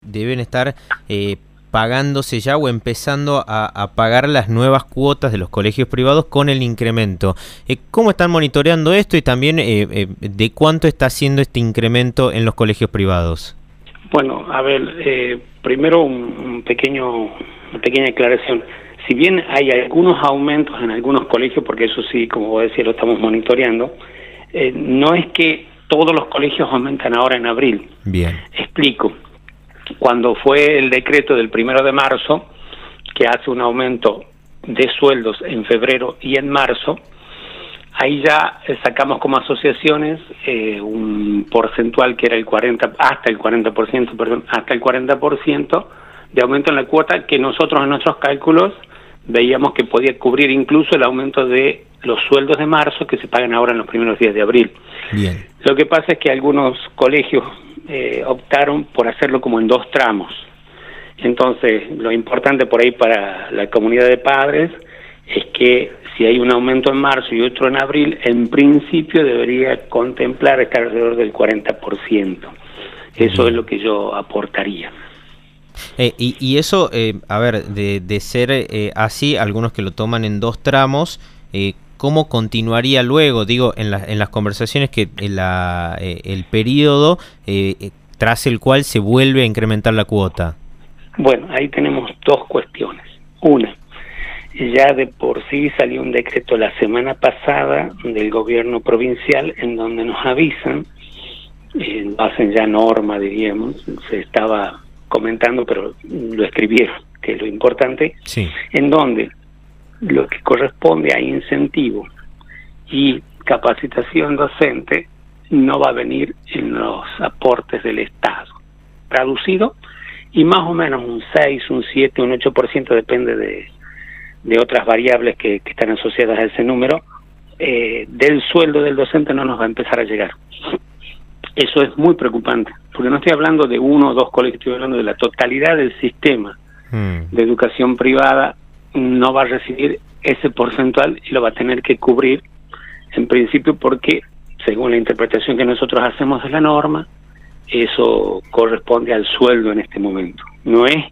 deben estar pagándose ya o empezando a pagar las nuevas cuotas de los colegios privados con el incremento. ¿Cómo están monitoreando esto y también de cuánto está haciendo este incremento en los colegios privados? Bueno, a ver, primero una pequeña aclaración. Si bien hay algunos aumentos en algunos colegios, porque eso sí, como vos decías, lo estamos monitoreando, no es que todos los colegios aumentan ahora en abril. Bien. Explico. Cuando fue el decreto del 1 de marzo, que hace un aumento de sueldos en febrero y en marzo, ahí ya sacamos como asociaciones un porcentual que era hasta el 40% de aumento en la cuota, que nosotros en nuestros cálculos veíamos que podía cubrir incluso el aumento de los sueldos de marzo que se pagan ahora en los primeros días de abril. Bien. Lo que pasa es que algunos colegios optaron por hacerlo como en 2 tramos. Entonces, lo importante por ahí para la comunidad de padres es que si hay un aumento en marzo y otro en abril, en principio debería contemplar estar alrededor del 40%. Eso es lo que yo aportaría. Y eso, a ver, de ser así, algunos que lo toman en 2 tramos, ¿cómo continuaría luego? Digo, en las conversaciones que el periodo tras el cual se vuelve a incrementar la cuota. Bueno, ahí tenemos 2 cuestiones. Una, ya de por sí salió un decreto la semana pasada del gobierno provincial en donde nos avisan, hacen ya norma, diríamos, se estaba comentando, pero lo escribieron, que es lo importante, sí, en donde lo que corresponde a incentivo y capacitación docente no va a venir en los aportes del Estado. Traducido, y más o menos un 6, un 7, un 8%, depende de otras variables que están asociadas a ese número, del sueldo del docente no nos va a empezar a llegar. Eso es muy preocupante, porque no estoy hablando de 1 o 2 colegios, estoy hablando de la totalidad del sistema de educación privada. No va a recibir ese porcentual y lo va a tener que cubrir, en principio, porque según la interpretación que nosotros hacemos de la norma, eso corresponde al sueldo en este momento. No es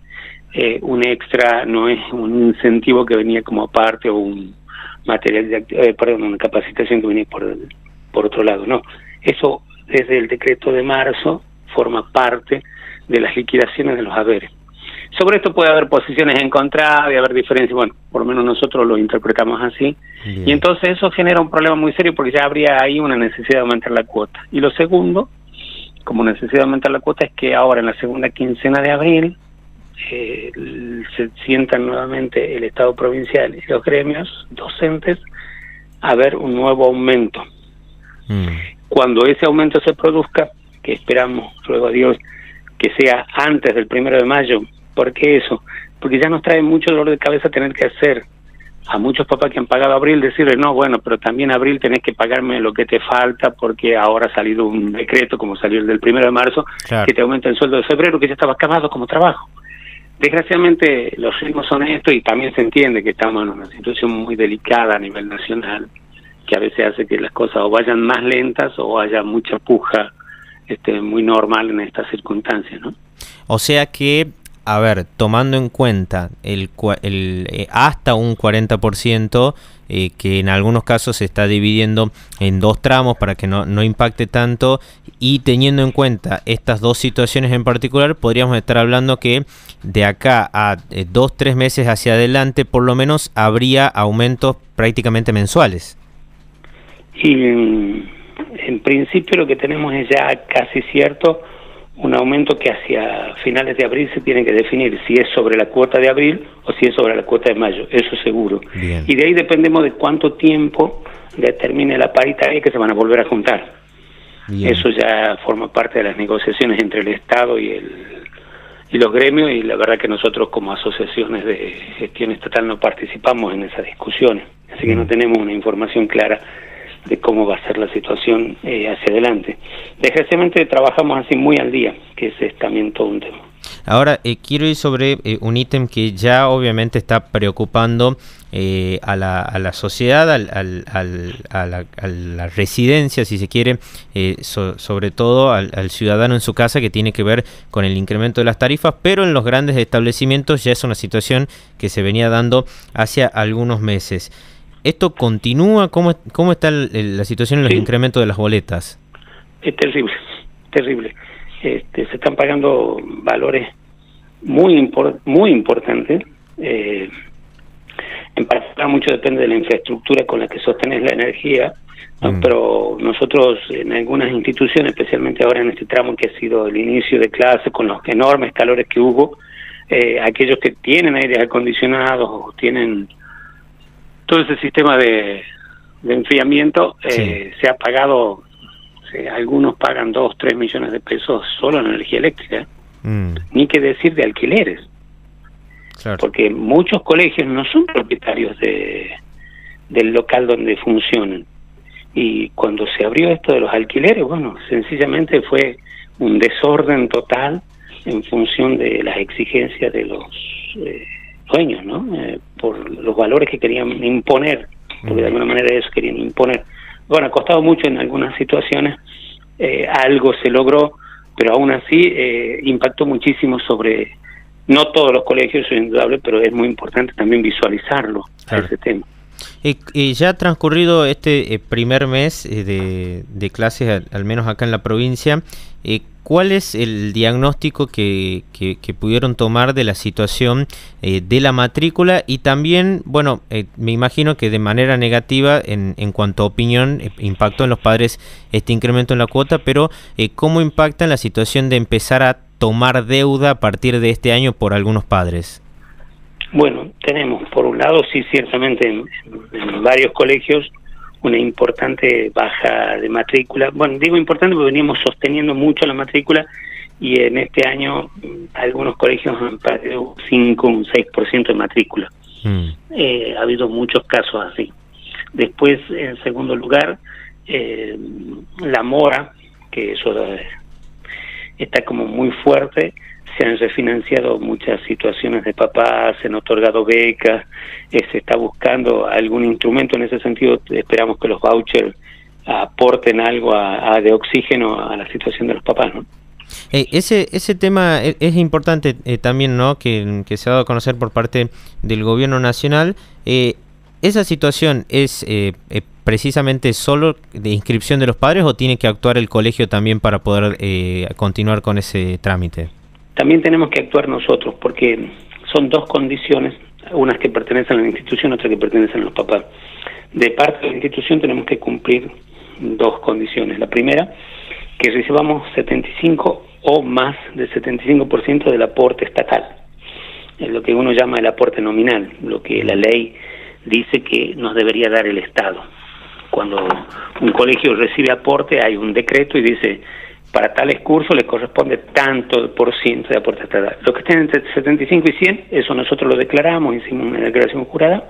un extra, no es un incentivo que venía como aparte o un material una capacitación que venía por otro lado. No, eso desde el decreto de marzo forma parte de las liquidaciones de los haberes. Sobre esto puede haber posiciones encontradas y haber diferencias, bueno, por lo menos nosotros lo interpretamos así. Bien. Y entonces eso genera un problema muy serio porque ya habría ahí una necesidad de aumentar la cuota. Y lo segundo, como necesidad de aumentar la cuota, es que ahora en la segunda quincena de abril se sientan nuevamente el Estado provincial y los gremios docentes a ver un nuevo aumento. Cuando ese aumento se produzca, que esperamos, ruego a Dios, que sea antes del 1 de mayo, ¿por qué eso? Porque ya nos trae mucho dolor de cabeza tener que hacer a muchos papás que han pagado abril, decirles, no, bueno, pero también abril tenés que pagarme lo que te falta porque ahora ha salido un decreto, como salió el del 1 de marzo, claro, que te aumenta el sueldo de febrero, que ya estaba acabado como trabajo. Desgraciadamente los ritmos son estos y también se entiende que estamos en una situación muy delicada a nivel nacional, que a veces hace que las cosas o vayan más lentas o haya mucha puja muy normal en estas circunstancias, ¿no? O sea que, a ver, tomando en cuenta hasta un 40%, que en algunos casos se está dividiendo en 2 tramos para que no impacte tanto, y teniendo en cuenta estas 2 situaciones en particular, podríamos estar hablando que de acá a 2-3 meses hacia adelante, por lo menos, habría aumentos prácticamente mensuales. Y en principio lo que tenemos es ya casi cierto un aumento que hacia finales de abril se tiene que definir si es sobre la cuota de abril o si es sobre la cuota de mayo, eso seguro. Bien. Y de ahí dependemos de cuánto tiempo determine la paritaria que se van a volver a juntar. Bien. Eso ya forma parte de las negociaciones entre el Estado y los gremios, y la verdad que nosotros como asociaciones de gestión estatal no participamos en esas discusiones, así que no tenemos una información clara de cómo va a ser la situación hacia adelante. Desgraciadamente trabajamos así muy al día, que ese es también todo un tema. Ahora, quiero ir sobre un ítem que ya obviamente está preocupando a la sociedad, a la residencia, si se quiere, sobre todo al ciudadano en su casa, que tiene que ver con el incremento de las tarifas, pero en los grandes establecimientos ya es una situación que se venía dando hace algunos meses. ¿Esto continúa? ¿Cómo está la situación en los incrementos de las boletas? Es terrible, terrible. Se están pagando valores muy importantes. En particular, mucho depende de la infraestructura con la que sostenes la energía, ¿no? Pero nosotros en algunas instituciones, especialmente ahora en este tramo que ha sido el inicio de clase, con los enormes calores que hubo, aquellos que tienen aires acondicionados o tienen todo ese sistema de enfriamiento, se ha pagado. Algunos pagan 2-3 millones de pesos solo en energía eléctrica, ni que decir de alquileres, claro. Porque muchos colegios no son propietarios del local donde funcionan, y cuando se abrió esto de los alquileres, bueno, sencillamente fue un desorden total en función de las exigencias de los dueños, ¿no? Por los valores que querían imponer, porque de alguna manera eso querían imponer. Bueno, ha costado mucho en algunas situaciones, algo se logró, pero aún así impactó muchísimo sobre, no todos los colegios, es indudable, pero es muy importante también visualizarlo, claro, ese tema. Ya ha transcurrido este primer mes de clases, al menos acá en la provincia. ¿Cuál es el diagnóstico que pudieron tomar de la situación de la matrícula? Y también, bueno, me imagino que de manera negativa, en cuanto a opinión, impactó en los padres este incremento en la cuota, pero ¿cómo impacta en la situación de empezar a tomar deuda a partir de este año por algunos padres? Bueno, tenemos, por un lado, sí, ciertamente en varios colegios, una importante baja de matrícula. Bueno, digo importante porque veníamos sosteniendo mucho la matrícula, y en este año algunos colegios han perdido un 5, un 6% de matrícula. Ha habido muchos casos así. Después, en segundo lugar, la mora, que eso está como muy fuerte. Se han refinanciado muchas situaciones de papás, se han otorgado becas, se está buscando algún instrumento en ese sentido. Esperamos que los vouchers aporten algo de oxígeno a la situación de los papás, ¿no? Ese tema es importante también, ¿no? Que se ha dado a conocer por parte del gobierno nacional. ¿Esa situación es precisamente solo de inscripción de los padres, o tiene que actuar el colegio también para poder continuar con ese trámite? También tenemos que actuar nosotros, porque son dos condiciones, unas que pertenecen a la institución, otras que pertenecen a los papás. De parte de la institución tenemos que cumplir dos condiciones. La primera, que recibamos 75 o más del 75% del aporte estatal. Es lo que uno llama el aporte nominal, lo que la ley dice que nos debería dar el Estado. Cuando un colegio recibe aporte, hay un decreto y dice: para tales cursos le corresponde tanto por ciento de aporte estatal. Lo que estén entre 75 y 100, eso nosotros lo declaramos, hicimos una declaración jurada,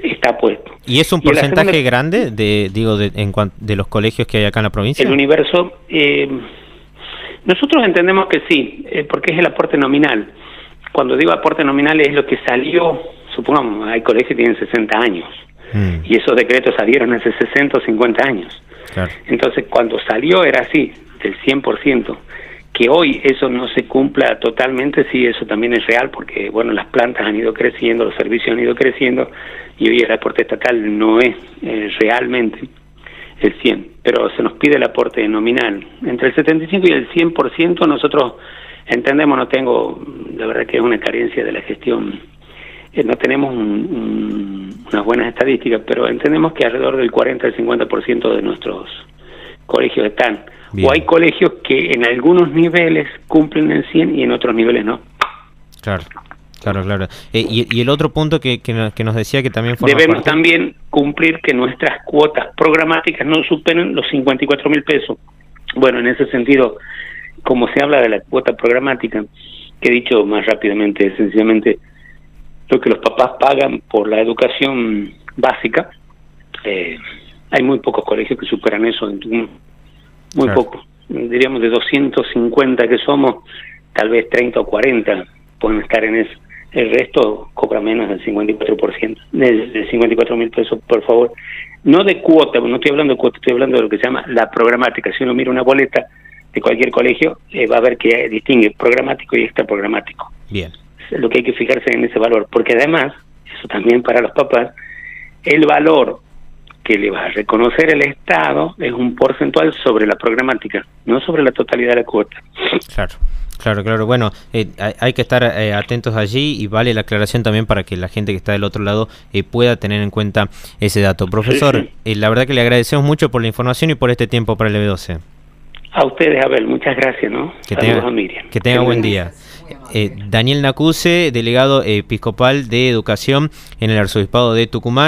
está puesto. ¿Y es un porcentaje grande de los colegios que hay acá en la provincia? El universo, nosotros entendemos que sí, porque es el aporte nominal. Cuando digo aporte nominal es lo que salió, supongamos, hay colegios que tienen 60 años, y esos decretos salieron hace 60 o 50 años. Claro. Entonces, cuando salió era así, del 100%. Que hoy eso no se cumpla totalmente, sí, eso también es real, porque, bueno, las plantas han ido creciendo, los servicios han ido creciendo, y hoy el aporte estatal no es realmente el 100%, pero se nos pide el aporte nominal. Entre el 75 y el 100% nosotros entendemos, la verdad que es una carencia de la gestión. No tenemos unas buenas estadísticas, pero entendemos que alrededor del 40 al 50% de nuestros colegios están. Bien. O hay colegios que en algunos niveles cumplen el 100 y en otros niveles no. Claro. Y el otro punto que nos decía que también debemos también cumplir que nuestras cuotas programáticas no superen los 54.000 pesos. Bueno, en ese sentido, como se habla de la cuota programática, que he dicho más rápidamente, sencillamente, lo que los papás pagan por la educación básica, hay muy pocos colegios que superan eso, muy poco. diríamos de 250 que somos, tal vez 30 o 40 pueden estar en eso. El resto cobra menos del 54%, de 54.000 pesos, por favor. No de cuota, no estoy hablando de cuota, estoy hablando de lo que se llama la programática. Si uno mira una boleta de cualquier colegio, va a ver que distingue programático y extra programático. Bien. Lo que hay que fijarse en ese valor, porque además, eso también para los papás, el valor que le va a reconocer el Estado es un porcentual sobre la programática, no sobre la totalidad de la cuota. Claro. Claro. Bueno, hay que estar atentos allí, y vale la aclaración también para que la gente que está del otro lado pueda tener en cuenta ese dato. Profesor, sí. La verdad que le agradecemos mucho por la información y por este tiempo para el EB12. A ustedes, Abel, muchas gracias, ¿no? Saludos a Miriam. Que tenga buen día. Daniel Nacuse, delegado episcopal de Educación en el Arzobispado de Tucumán.